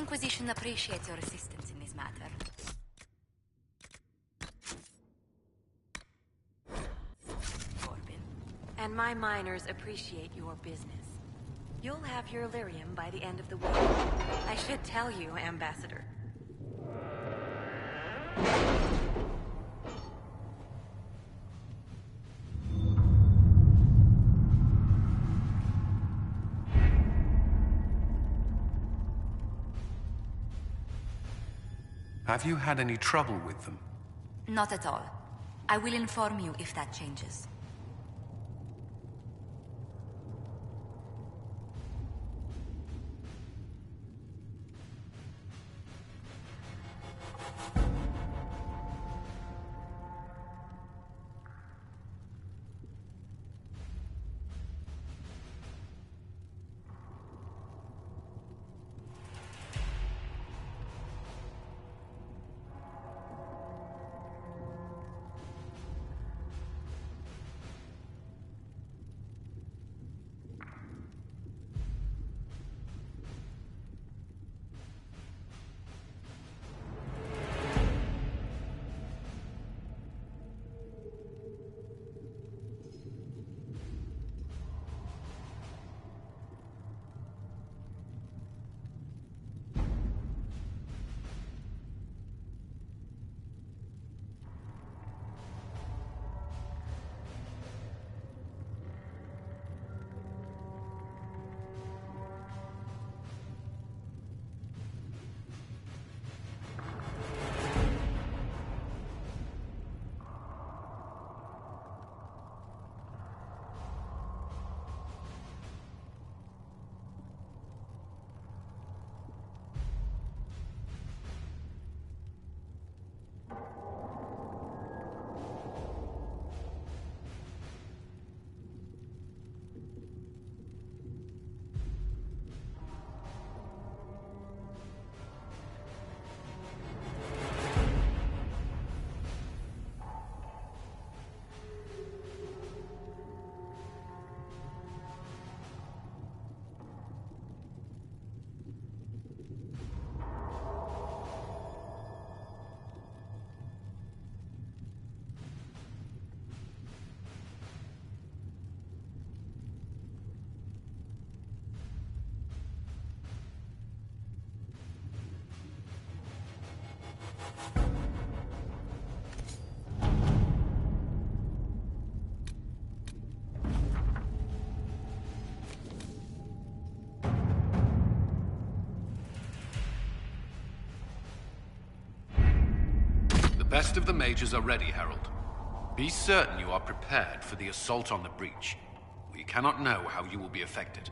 Inquisition appreciates your assistance in this matter. Corbin. And my miners appreciate your business. You'll have your lyrium by the end of the week. I should tell you, Ambassador. Have you had any trouble with them? Not at all. I will inform you if that changes. The best of the mages are ready, Herald. Be certain you are prepared for the assault on the breach. We cannot know how you will be affected.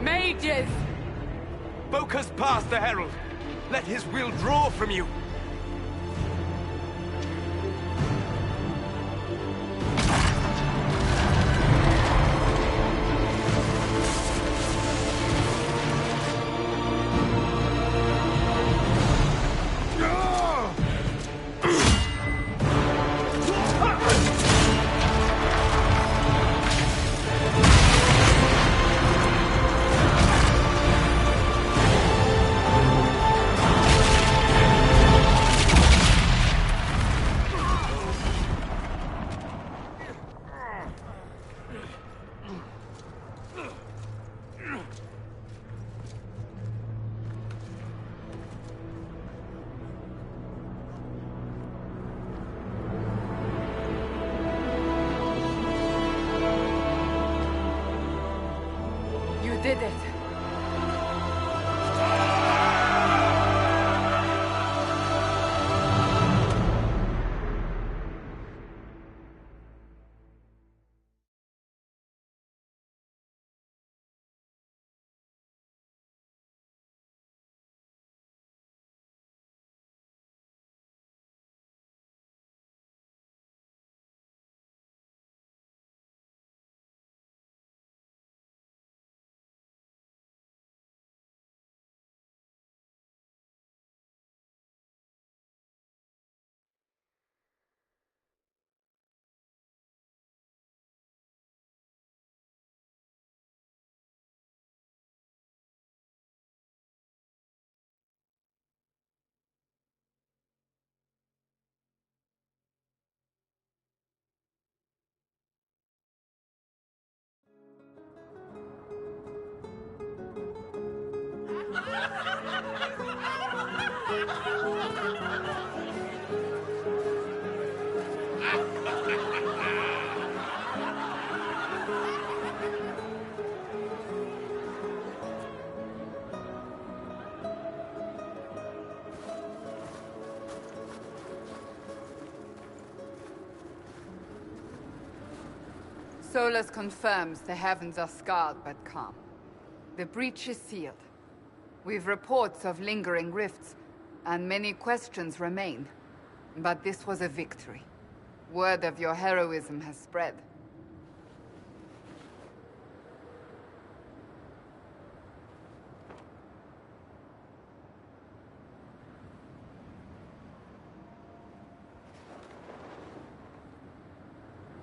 Mages! Focus past the Herald. Let his will draw from you. did it. Solus confirms the heavens are scarred but calm. The breach is sealed. We've reports of lingering rifts, and many questions remain. But this was a victory. Word of your heroism has spread.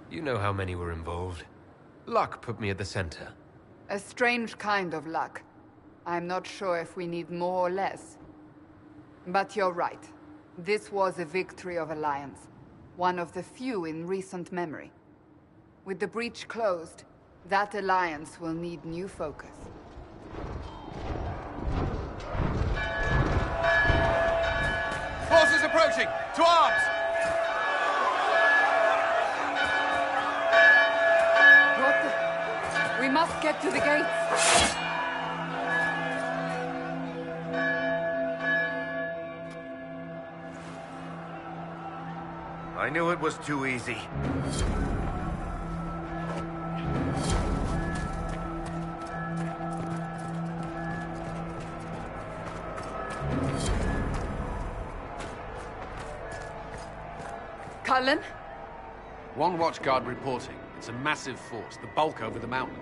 You know how many were involved. Luck put me at the center. A strange kind of luck. I'm not sure if we need more or less. But you're right. This was a victory of Alliance. One of the few in recent memory. With the breach closed, that Alliance will need new focus. Forces approaching! To arms! What the... We must get to the gates! I knew it was too easy. Cullen? One watchguard reporting. It's a massive force, the bulk over the mountain.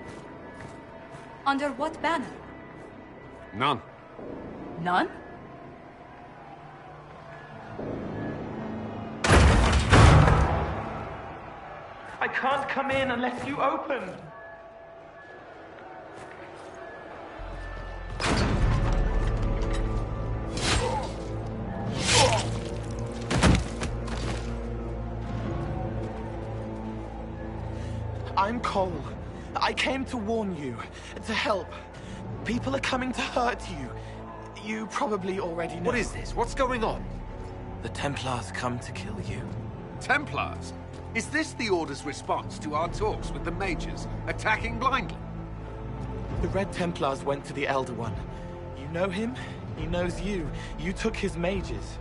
Under what banner? None. None? I can't come in unless you open. I'm Cole. I came to warn you, to help. People are coming to hurt you. You probably already know. What is this? What's going on? The Templars come to kill you. Templars? Is this the Order's response to our talks with the mages, attacking blindly? The Red Templars went to the Elder One. You know him? He knows you. You took his mages.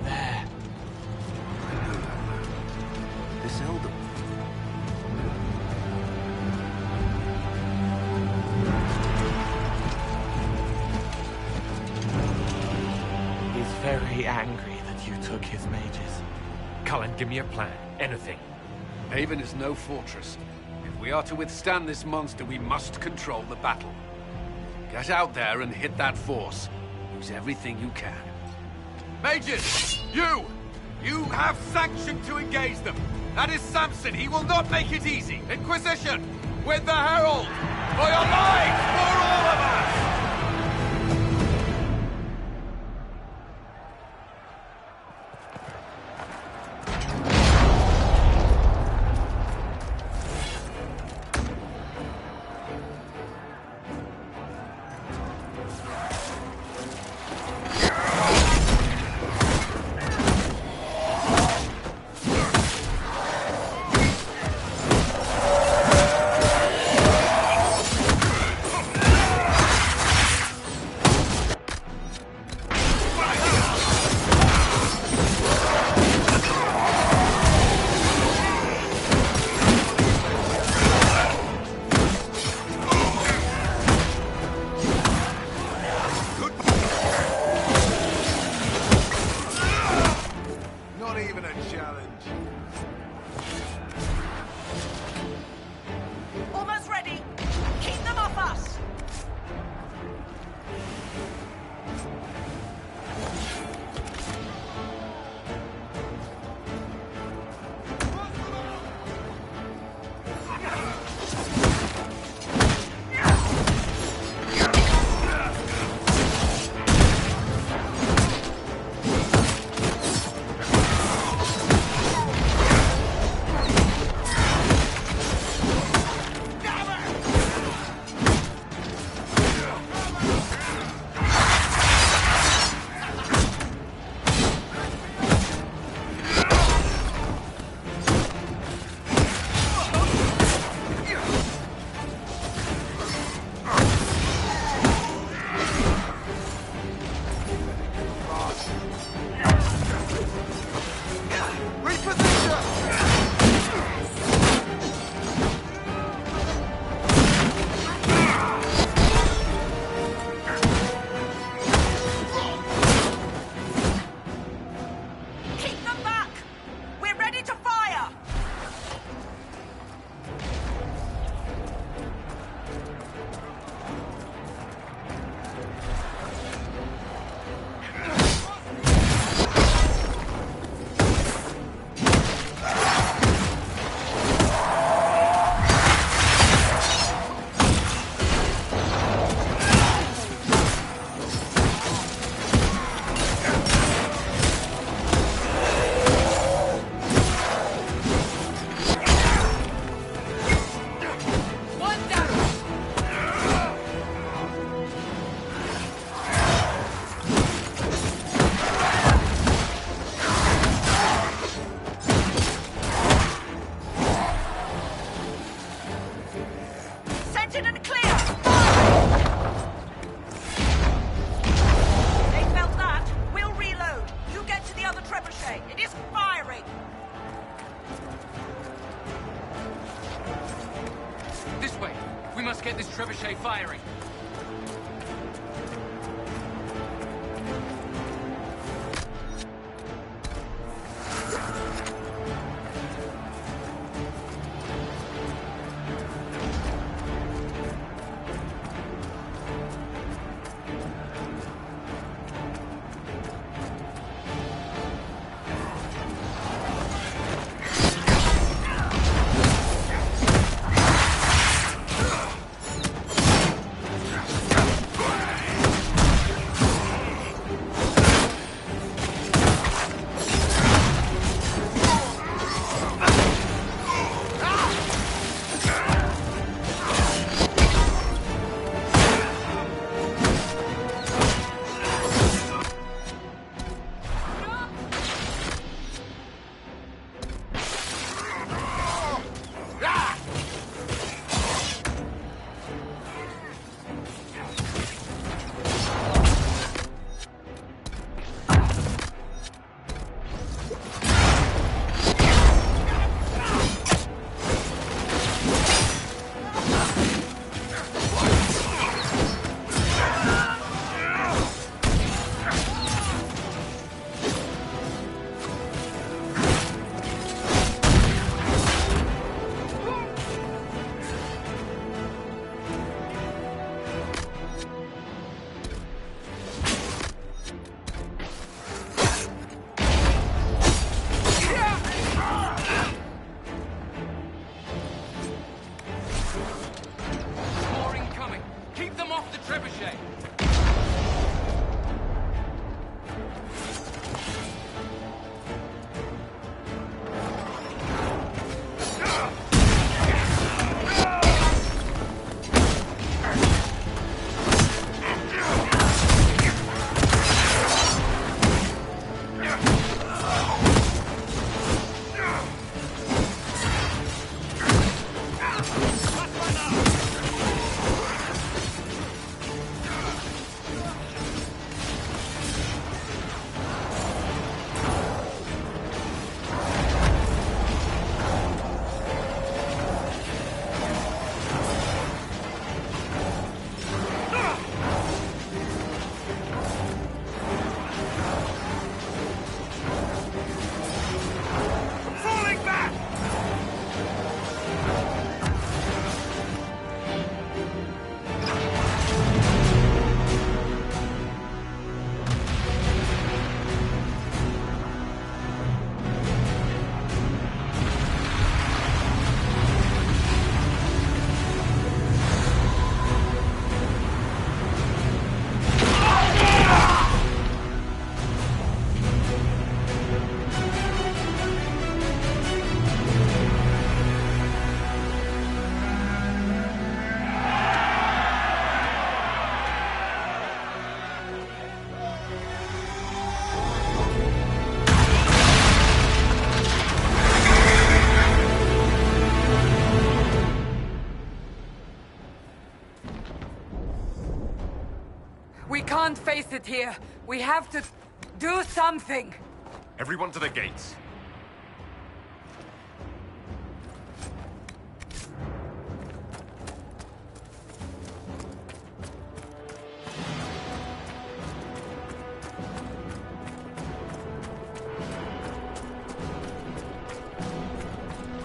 There. I know that man. This Elder One. He's very angry that you took his mages. Cullen, give me a plan. Anything. Haven is no fortress. If we are to withstand this monster, we must control the battle. Get out there and hit that force. Use everything you can. Mages! You! You have sanction to engage them! That is Samson! He will not make it easy! Inquisition! With the Herald! For your lives! For all of us! must get this trebuchet firing. We can't face it here. We have to do something. Everyone to the gates.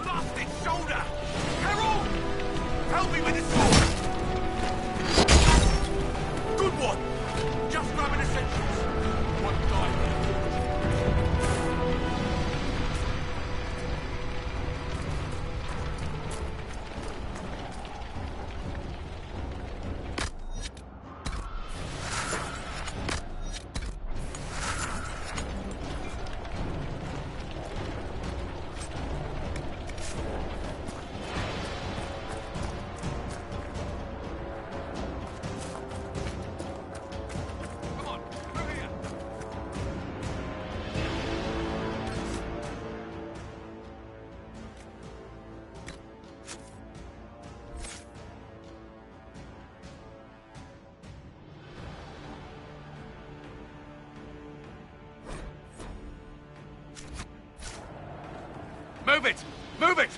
Lost its shoulder! Harold! Help me with this sword! Good one! Just grabbing essentials. One died. Move it! Move it!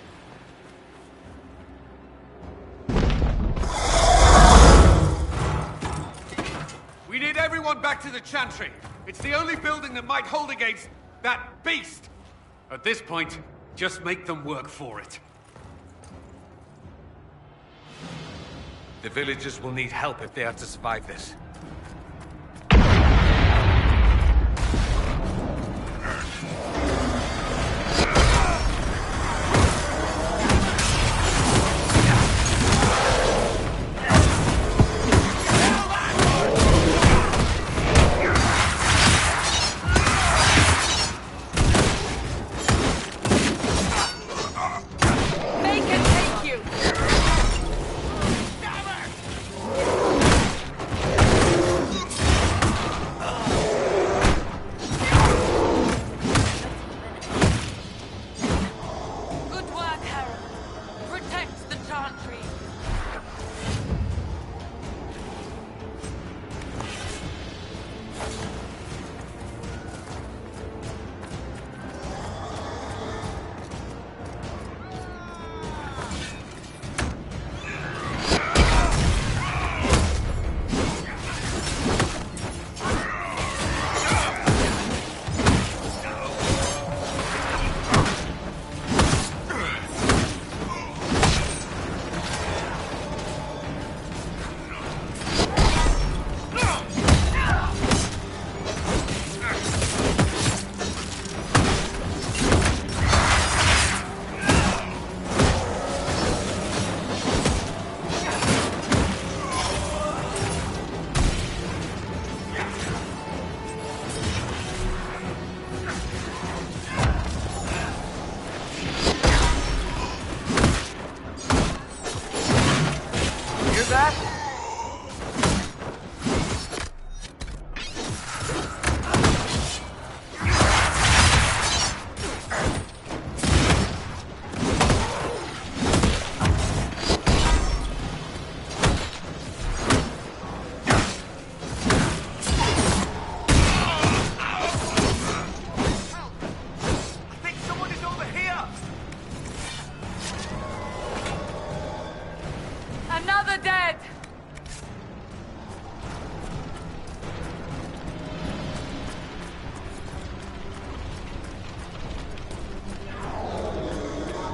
back to the Chantry. It's the only building that might hold against that beast. At this point, just make them work for it. The villagers will need help if they are to survive this.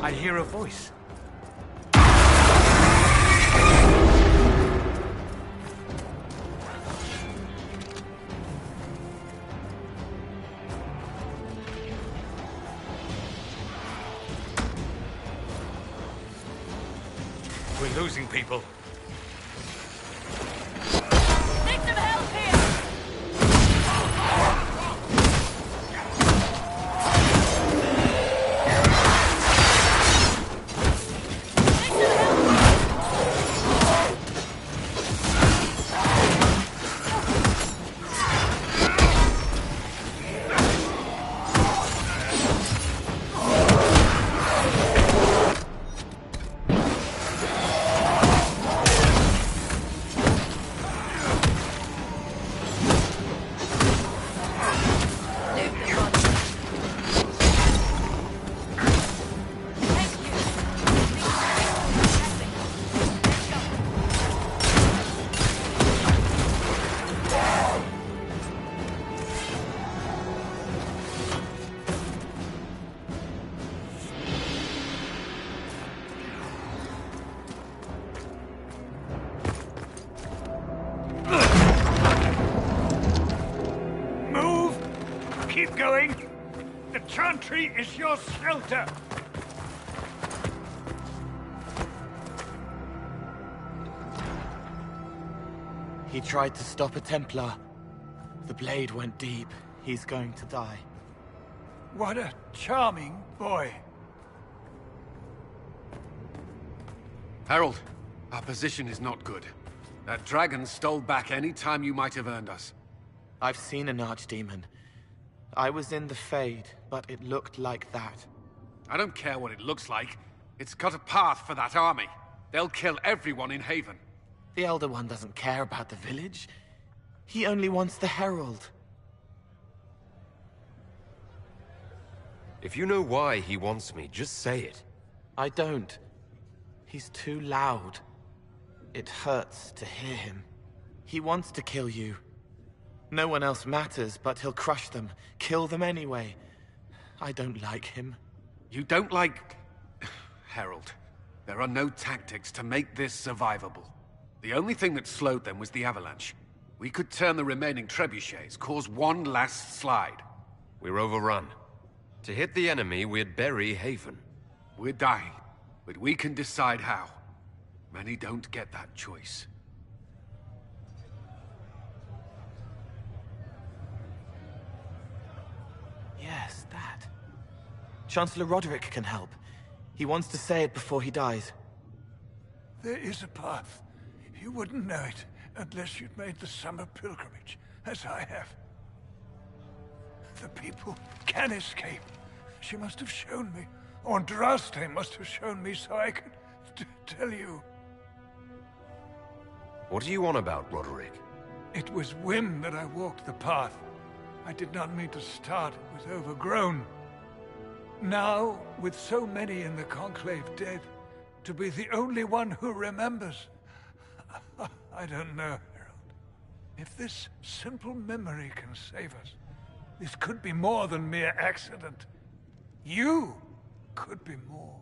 I hear a voice. We're losing people. Need some help here! Keep going. The Chantry is your shelter. He tried to stop a Templar. The blade went deep. He's going to die. What a charming boy. Harold, our position is not good. That dragon stole back any time you might have earned us. I've seen an archdemon. I was in the Fade, but it looked like that. I don't care what it looks like. It's got a path for that army. They'll kill everyone in Haven. The Elder One doesn't care about the village. He only wants the Herald. If you know why he wants me, just say it. I don't. He's too loud. It hurts to hear him. He wants to kill you. No one else matters, but he'll crush them, kill them anyway. I don't like him. You don't like... Herald. There are no tactics to make this survivable. The only thing that slowed them was the avalanche. We could turn the remaining trebuchets, cause one last slide. We're overrun. To hit the enemy, we'd bury Haven. We're dying, but we can decide how. Many don't get that choice. Yes, that. Chancellor Roderick can help. He wants to say it before he dies. There is a path. You wouldn't know it unless you'd made the summer pilgrimage, as I have. The people can escape. She must have shown me. Or Andraste must have shown me so I could tell you. What are you on about, Roderick? It was whim that I walked the path. I did not mean to start. It was overgrown. Now, with so many in the Conclave dead, to be the only one who remembers... I don't know, Herald. If this simple memory can save us, this could be more than mere accident. You could be more.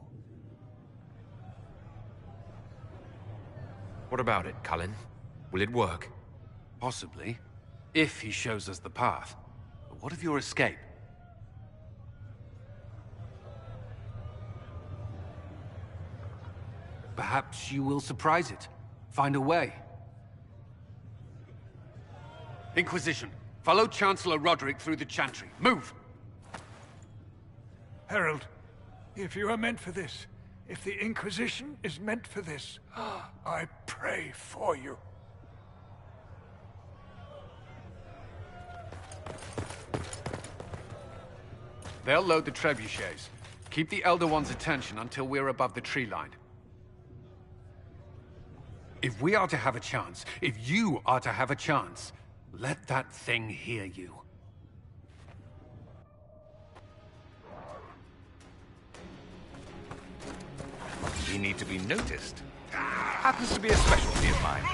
What about it, Cullen? Will it work? Possibly, if he shows us the path. But what of your escape? Perhaps you will surprise it. Find a way. Inquisition, follow Chancellor Roderick through the Chantry. Move! Herald, if you are meant for this, if the Inquisition is meant for this, I pray for you. They'll load the trebuchets. Keep the Elder One's attention until we're above the tree line. If we are to have a chance, if you are to have a chance, let that thing hear you. We need to be noticed. Happens to be a specialty of mine.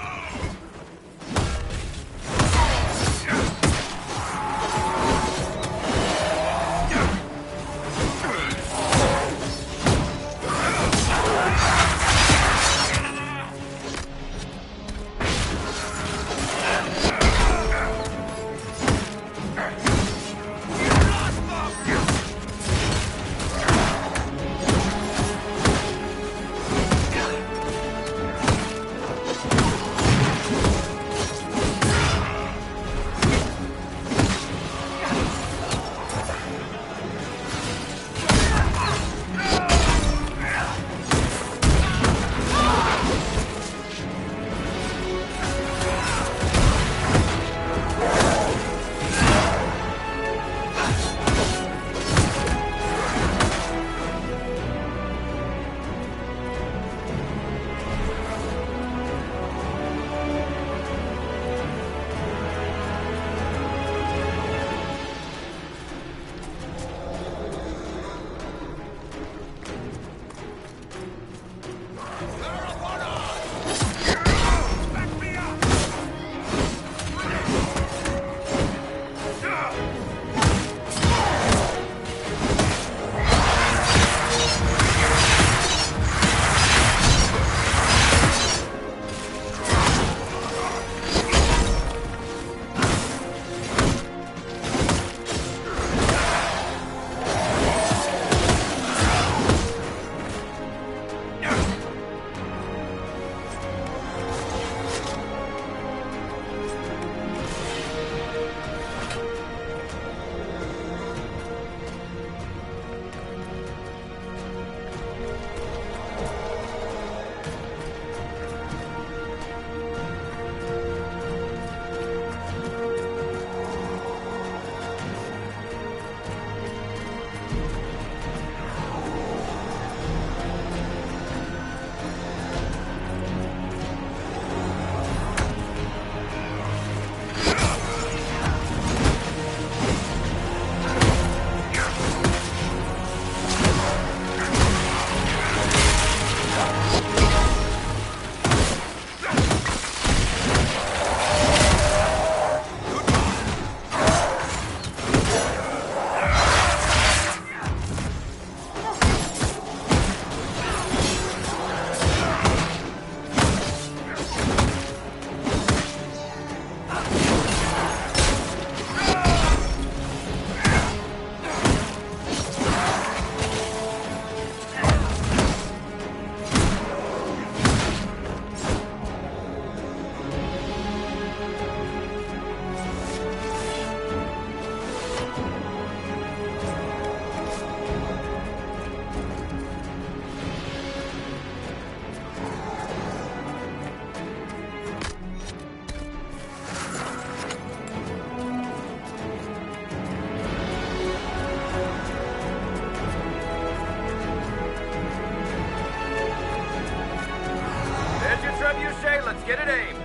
trebuchet, let's get it aimed.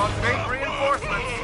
Phosphate reinforcements!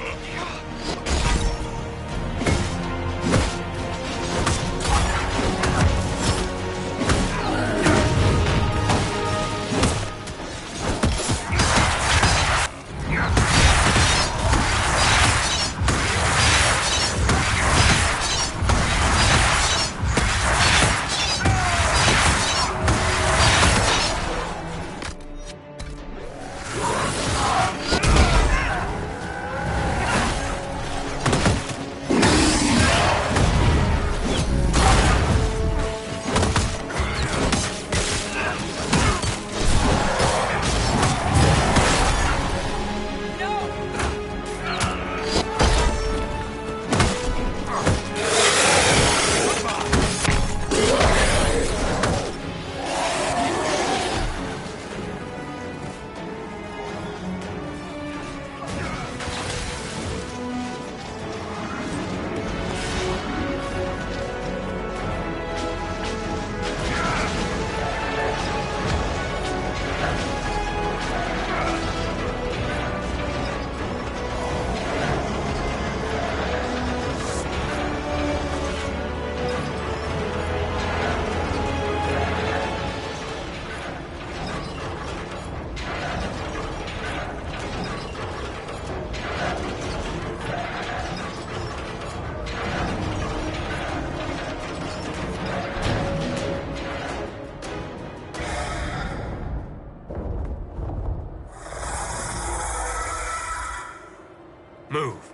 Move.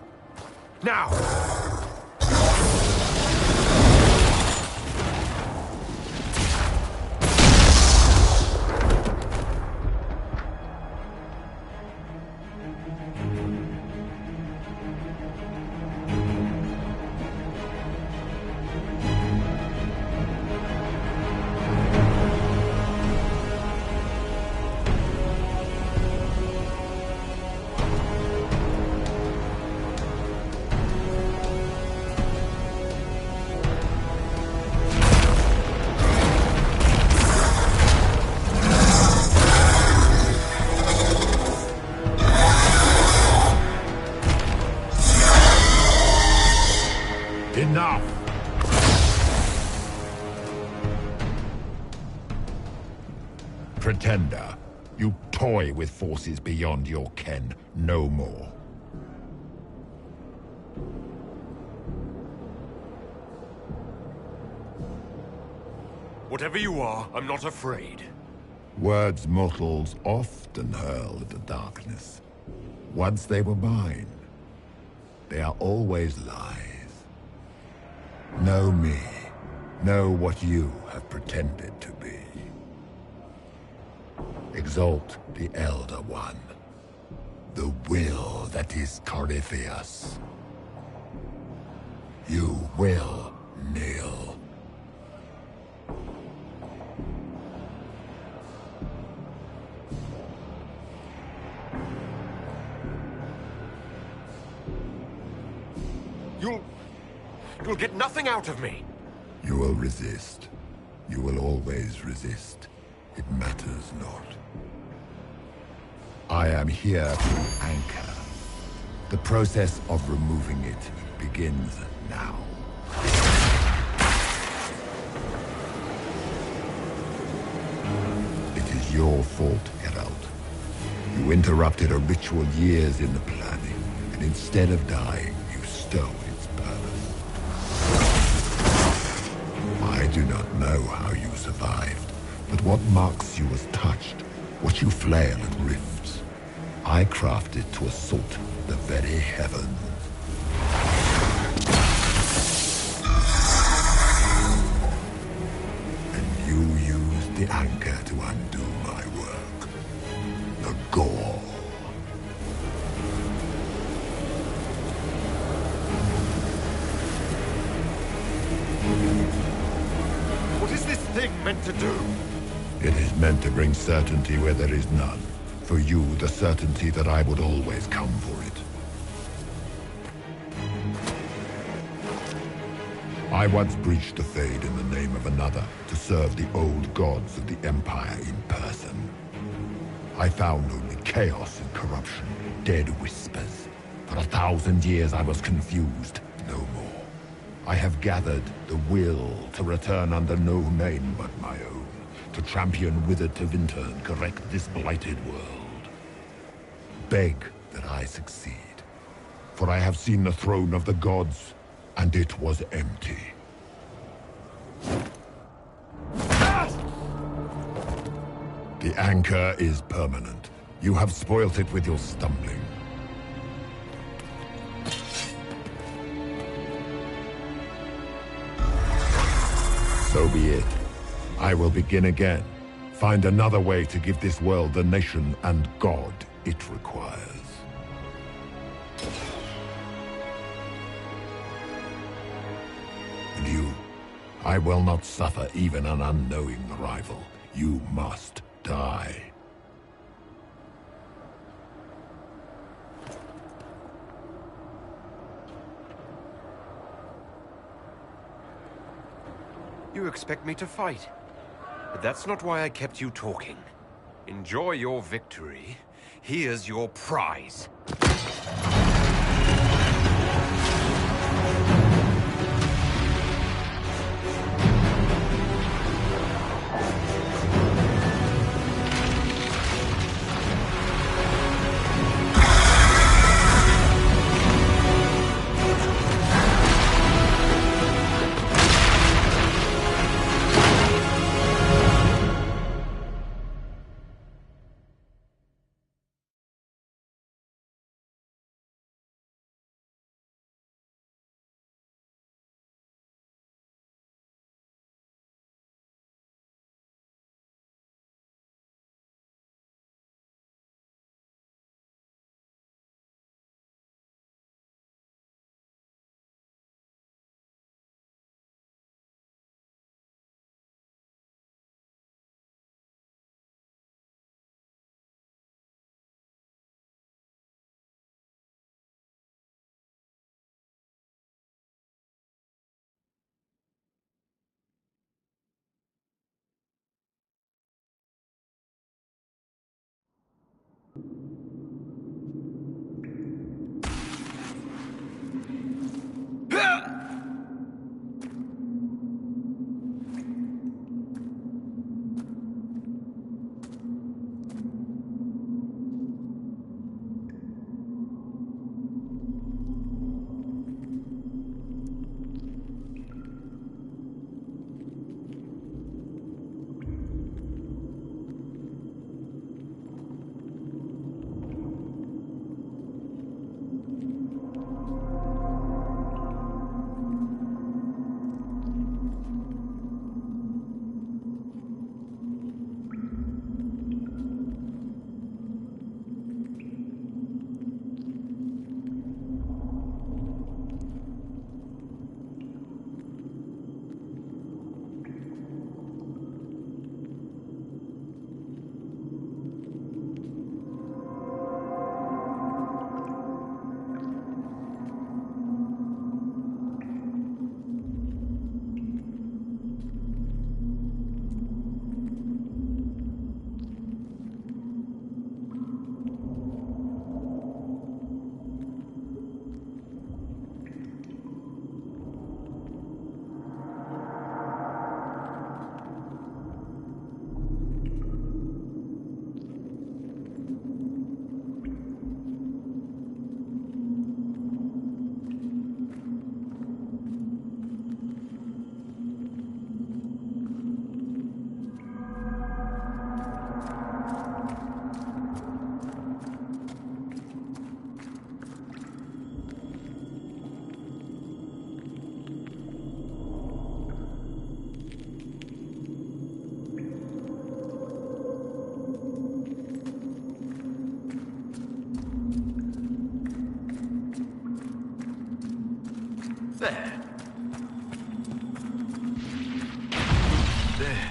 Now! Enough! Pretender, you toy with forces beyond your ken no more. Whatever you are, I'm not afraid. Words mortals often hurl at the darkness. Once they were mine, they are always lies. Know me. Know what you have pretended to be. Exalt the Elder One. The will that is Corypheus. You will kneel. You'll get nothing out of me. You will resist. You will always resist. It matters not. I am here to anchor. The process of removing it begins now. It is your fault, Herald. You interrupted a ritual years in the planning, and instead of dying, you stole its purpose. I do not know how you survived, but what marks you as touched, what you flail at rifts, I crafted to assault the very heavens. And you used the anchor to undo my work. The gore. What is this thing meant to do? It is meant to bring certainty where there is none. For you, the certainty that I would always come for it. I once breached the Fade in the name of another to serve the old gods of the Empire in person. I found only chaos and corruption, dead whispers. For 1,000 years I was confused, no more. I have gathered the will to return under no name but my own, to champion Withered to Winter and correct this blighted world. Beg that I succeed, for I have seen the throne of the gods, and it was empty. The anchor is permanent. You have spoilt it with your stumbling. So be it. I will begin again. Find another way to give this world the nation and God it requires. And you, I will not suffer even an unknowing rival. You must die. You expect me to fight. But that's not why I kept you talking. Enjoy your victory. Here's your prize. There. There.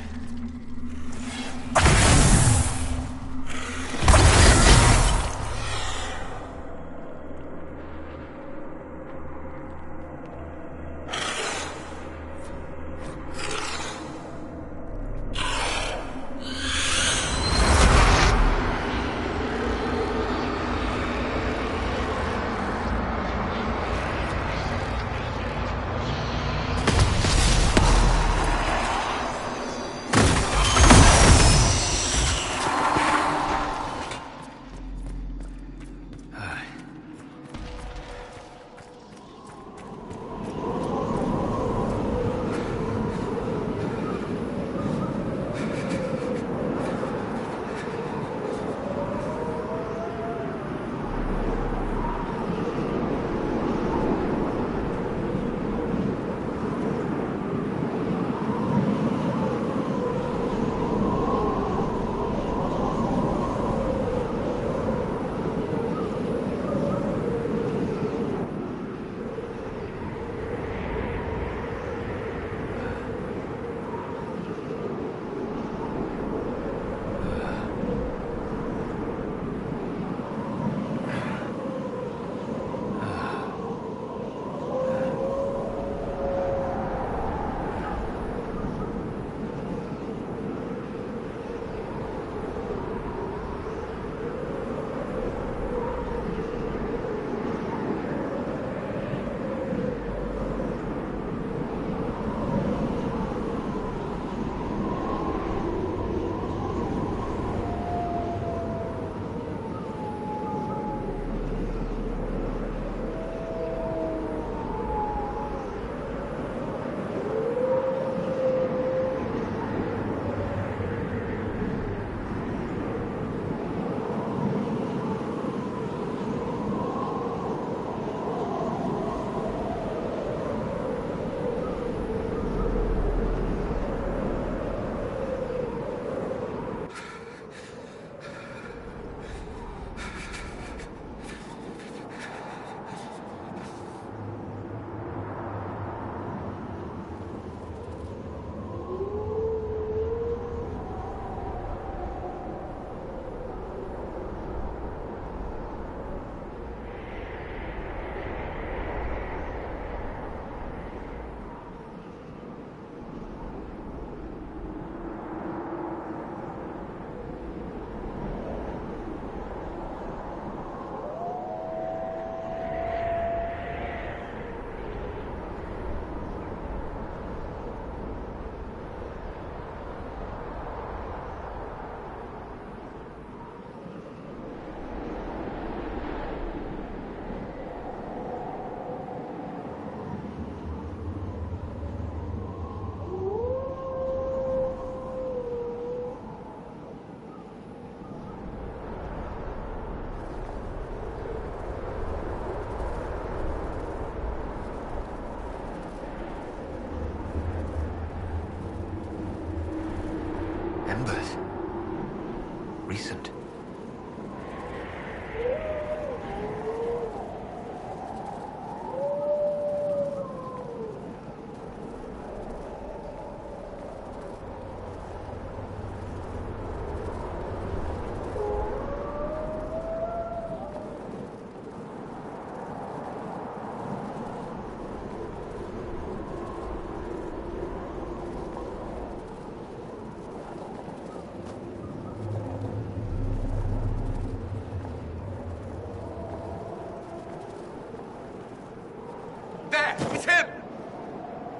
It's him!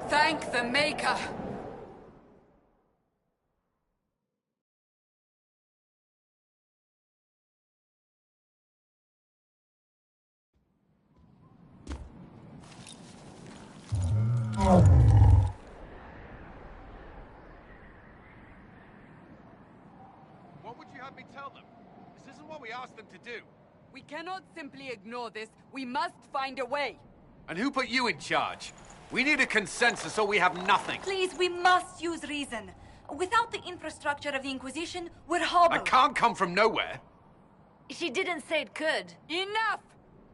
Thank the Maker! What would you have me tell them? This isn't what we asked them to do. We cannot simply ignore this. We must find a way. And who put you in charge? We need a consensus or we have nothing. Please, we must use reason. Without the infrastructure of the Inquisition, we're hobbled. I can't come from nowhere. She didn't say it could. Enough!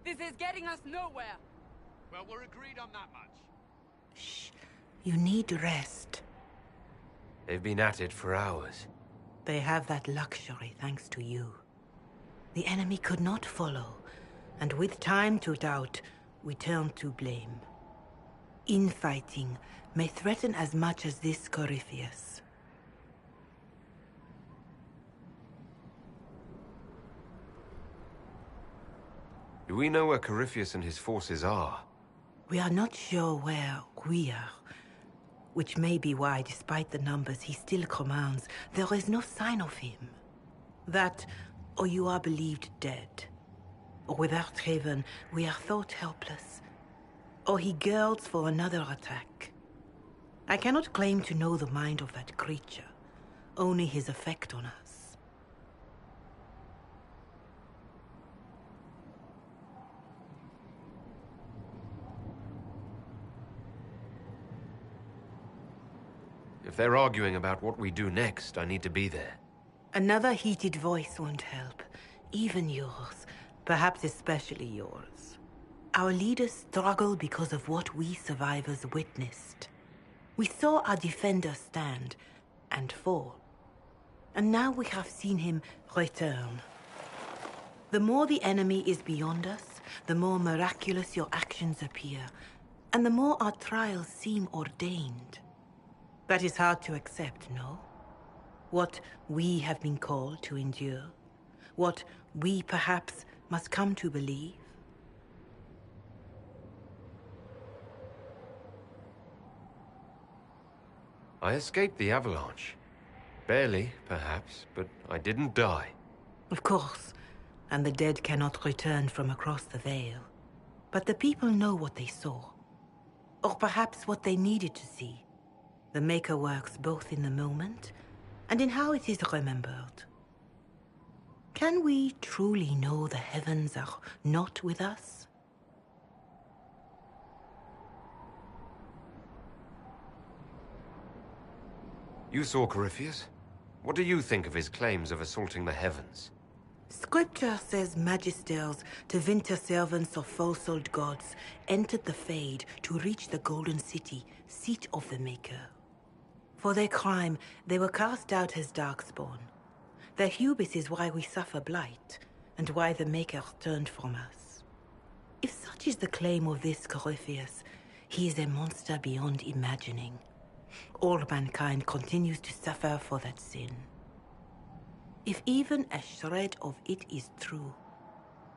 This is getting us nowhere. Well, we're agreed on that much. Shh. You need rest. They've been at it for hours. They have that luxury thanks to you. The enemy could not follow, and with time to doubt, we turn to blame. Infighting may threaten as much as this Corypheus. Do we know where Corypheus and his forces are? We are not sure where we are, which may be why, despite the numbers he still commands, there is no sign of him. That, or you are believed dead. Or without Haven, we are thought helpless. Or he girds for another attack. I cannot claim to know the mind of that creature, only his effect on us. If they're arguing about what we do next, I need to be there. Another heated voice won't help. Even yours. Perhaps especially yours. Our leaders struggle because of what we survivors witnessed. We saw our defender stand and fall. And now we have seen him return. The more the enemy is beyond us, the more miraculous your actions appear, and the more our trials seem ordained. That is hard to accept, no? What we have been called to endure. What we perhaps must come to believe. I escaped the avalanche. Barely, perhaps, but I didn't die. Of course, and the dead cannot return from across the veil. But the people know what they saw. Or perhaps what they needed to see. The Maker works both in the moment and in how it is remembered. Can we truly know the heavens are not with us? You saw Corypheus? What do you think of his claims of assaulting the heavens? Scripture says magisters, Tevinter servants of false-souled gods, entered the Fade to reach the Golden City, seat of the Maker. For their crime, they were cast out as Darkspawn. Their hubris is why we suffer blight, and why the Maker turned from us. If such is the claim of this Corypheus, he is a monster beyond imagining. All mankind continues to suffer for that sin. If even a shred of it is true,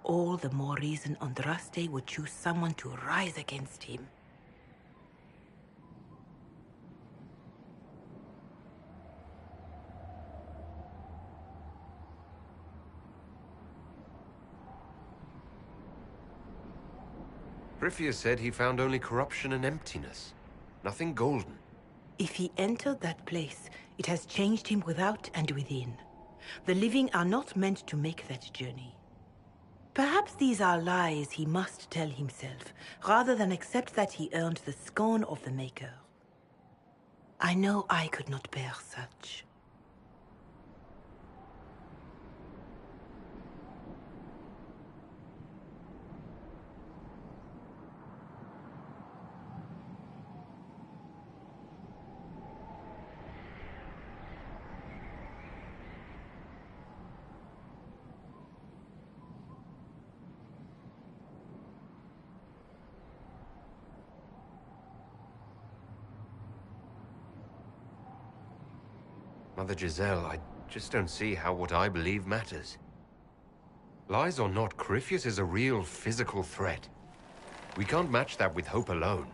all the more reason Andraste would choose someone to rise against him. Corypheus said he found only corruption and emptiness. Nothing golden. If he entered that place, it has changed him without and within. The living are not meant to make that journey. Perhaps these are lies he must tell himself, rather than accept that he earned the scorn of the Maker. I know I could not bear such. Mother Giselle, I just don't see how what I believe matters. Lies or not, Corypheus is a real physical threat. We can't match that with hope alone.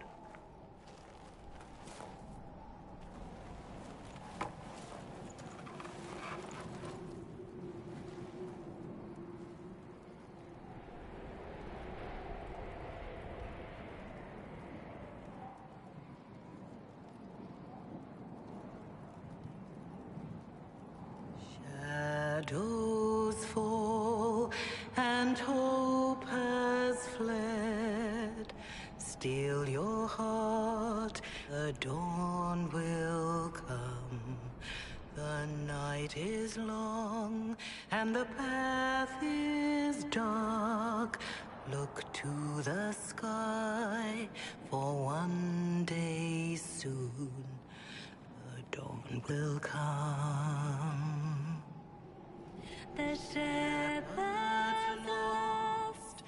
Shadows fall and hope has fled. Steel your heart, the dawn will come. The night is long and the path is dark. Look to the sky, for one day soon the dawn will come. The shepherd's lost,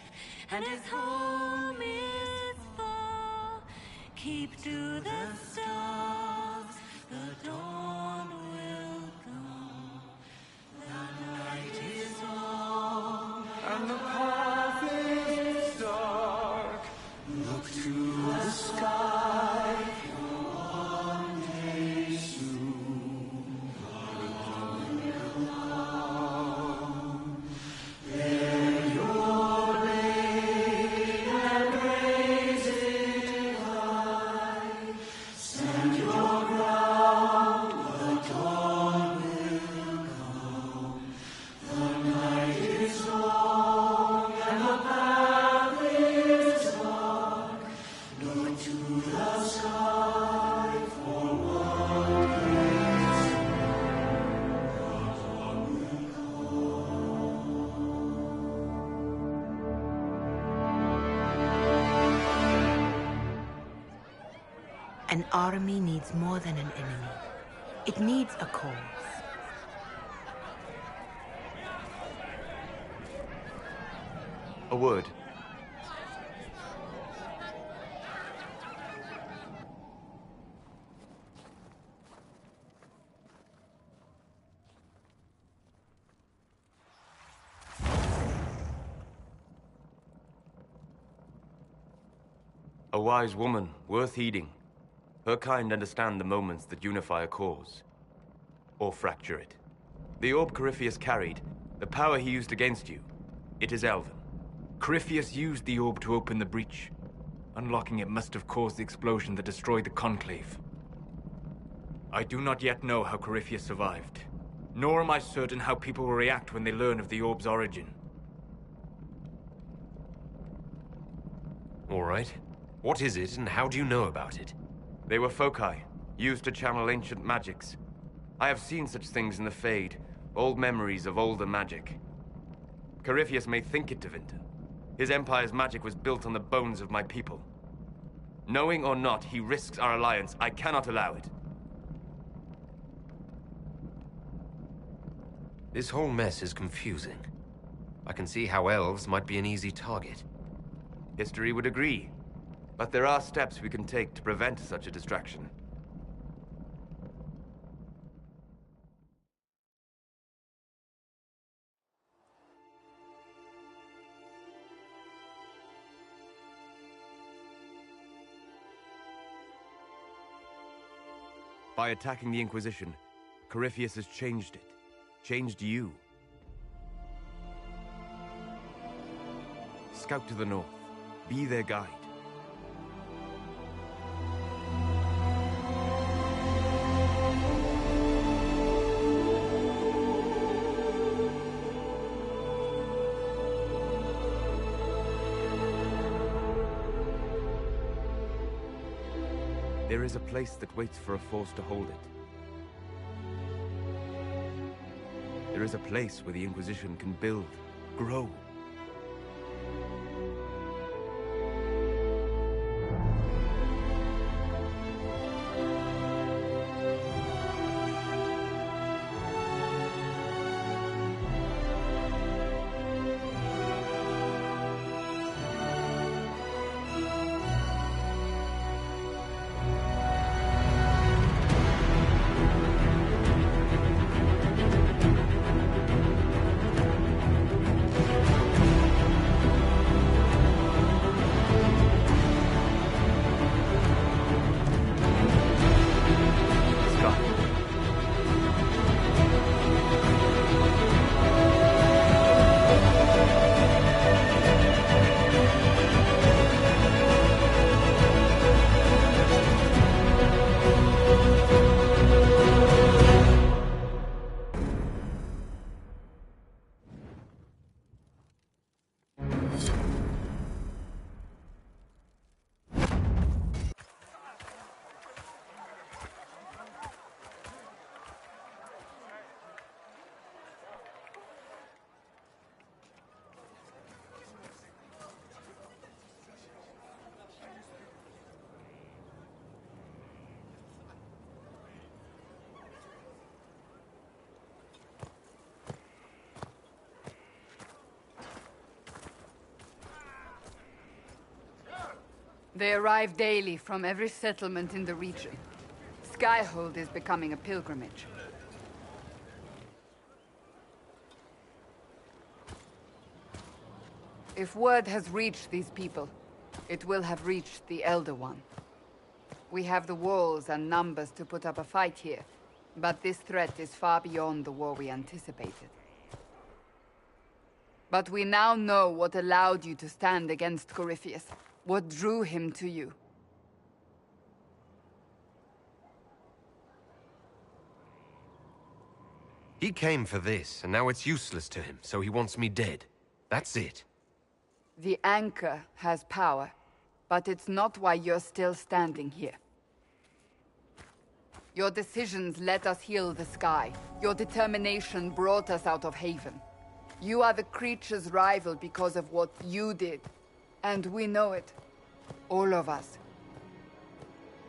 and his home is far. Keep to the stars, the dawn will come. The night is long, And the path is dark. Look to the sky, for one day soon the dawn will come. Bear your blade and raise it high. Stand your ground, the dawn will come. The night is long and the path is dark. Look to the sky, for one day soon the dawn will An army needs more than an enemy. It needs a cause. A word. A wise woman, worth heeding. Her kind understand the moments that unify a cause. Or fracture it. The orb Corypheus carried, the power he used against you, it is Elven. Corypheus used the orb to open the breach. Unlocking it must have caused the explosion that destroyed the Conclave. I do not yet know how Corypheus survived, nor am I certain how people will react when they learn of the orb's origin. All right. What is it, and how do you know about it? They were foci, used to channel ancient magics. I have seen such things in the Fade, old memories of older magic. Corypheus may think it Tevinter. His empire's magic was built on the bones of my people. Knowing or not, he risks our alliance. I cannot allow it. This whole mess is confusing. I can see how elves might be an easy target. History would agree. But there are steps we can take to prevent such a distraction. By attacking the Inquisition, Corypheus has changed it. Changed you. Scout to the north. Be their guide. There is a place that waits for a force to hold it. There is a place where the Inquisition can build, grow. They arrive daily from every settlement in the region. Skyhold is becoming a pilgrimage. If word has reached these people, it will have reached the Elder One. We have the walls and numbers to put up a fight here, but this threat is far beyond the war we anticipated. But we now know what allowed you to stand against Corypheus, what drew him to you. He came for this, and now it's useless to him, so he wants me dead. That's it. The Anchor has power, but it's not why you're still standing here. Your decisions let us heal the sky. Your determination brought us out of Haven. You are the creature's rival because of what you did. And we know it. All of us.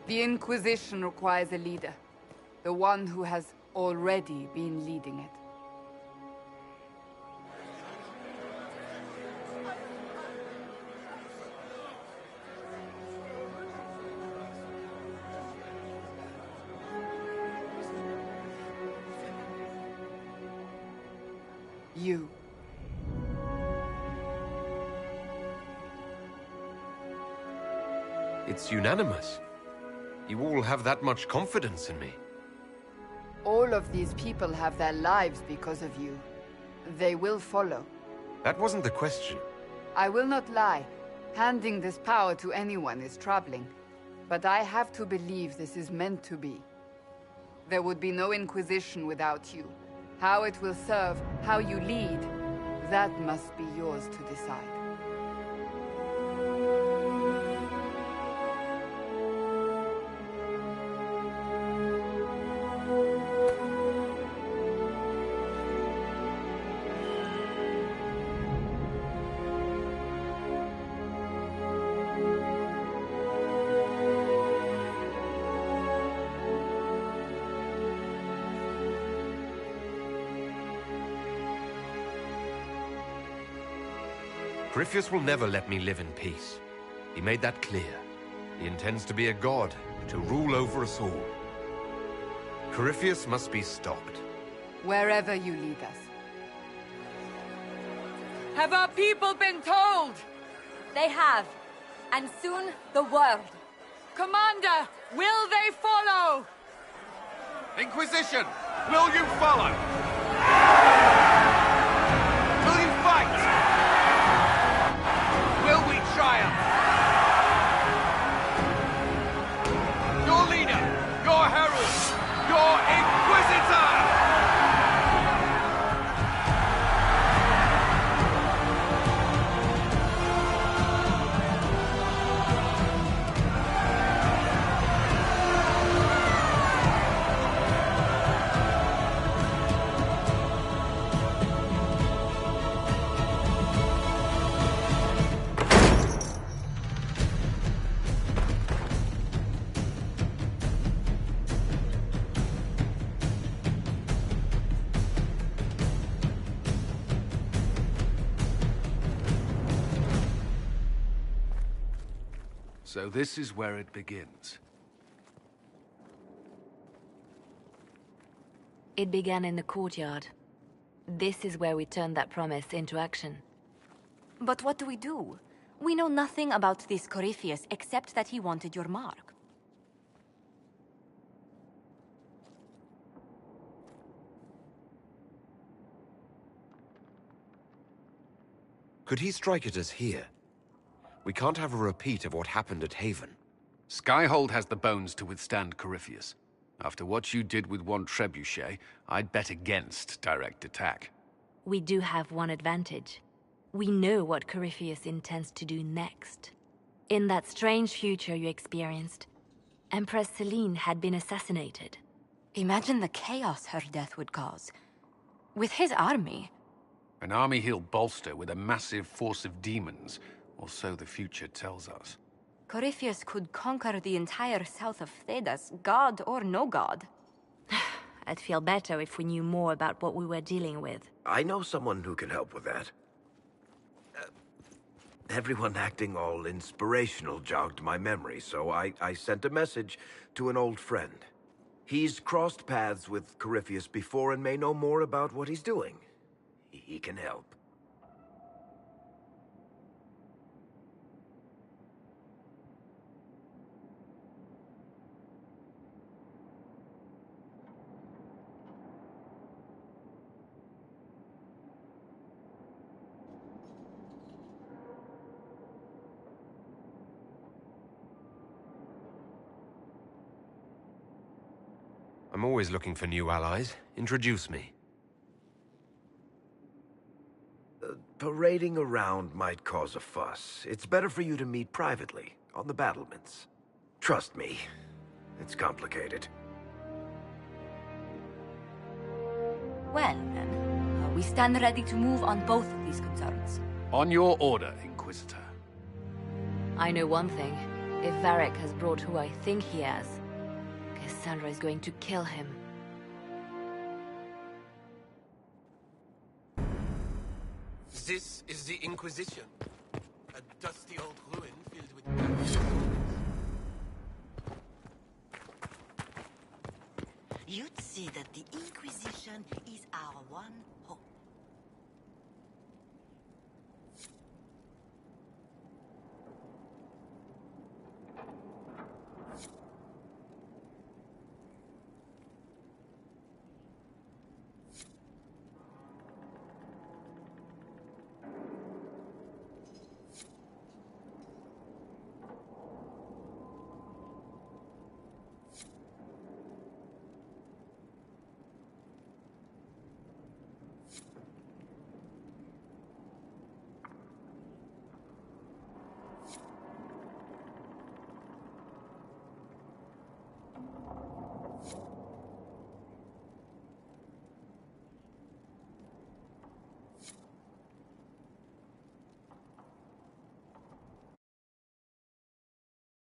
The Inquisition requires a leader. The one who has already been leading it. You. It's unanimous. You all have that much confidence in me. All of these people have their lives because of you. They will follow. That wasn't the question. I will not lie. Handing this power to anyone is troubling. But I have to believe this is meant to be. There would be no Inquisition without you. How it will serve, how you lead, that must be yours to decide. Corypheus will never let me live in peace. He made that clear. He intends to be a god, to rule over us all. Corypheus must be stopped. Wherever you lead us. Have our people been told? They have. And soon, the world. Commander, will they follow? Inquisition, will you follow? Will you fight? Will we triumph? Your leader, your herald, your Inquisitor! So this is where it begins. It began in the courtyard. This is where we turned that promise into action. But what do we do? We know nothing about this Corypheus except that he wanted your mark. Could he strike at us here? We can't have a repeat of what happened at Haven. Skyhold has the bones to withstand Corypheus. After what you did with one trebuchet, I'd bet against direct attack. We do have one advantage. We know what Corypheus intends to do next. In that strange future you experienced, Empress Celine had been assassinated. Imagine the chaos her death would cause. With his army. An army he'll bolster with a massive force of demons, or so the future tells us. Corypheus could conquer the entire south of Thedas, god or no god. I'd feel better if we knew more about what we were dealing with. I know someone who can help with that. Everyone acting all inspirational jogged my memory, so I sent a message to an old friend. He's crossed paths with Corypheus before and may know more about what he's doing. He can help. I'm always looking for new allies. Introduce me. Parading around might cause a fuss. It's better for you to meet privately, on the battlements. Trust me, it's complicated. Well, then, we stand ready to move on both of these concerns. On your order, Inquisitor. I know one thing. If Varric has brought who I think he has, Cassandra is going to kill him. This is the Inquisition. A dusty old ruin filled with... You'd see that the Inquisition is our one hope.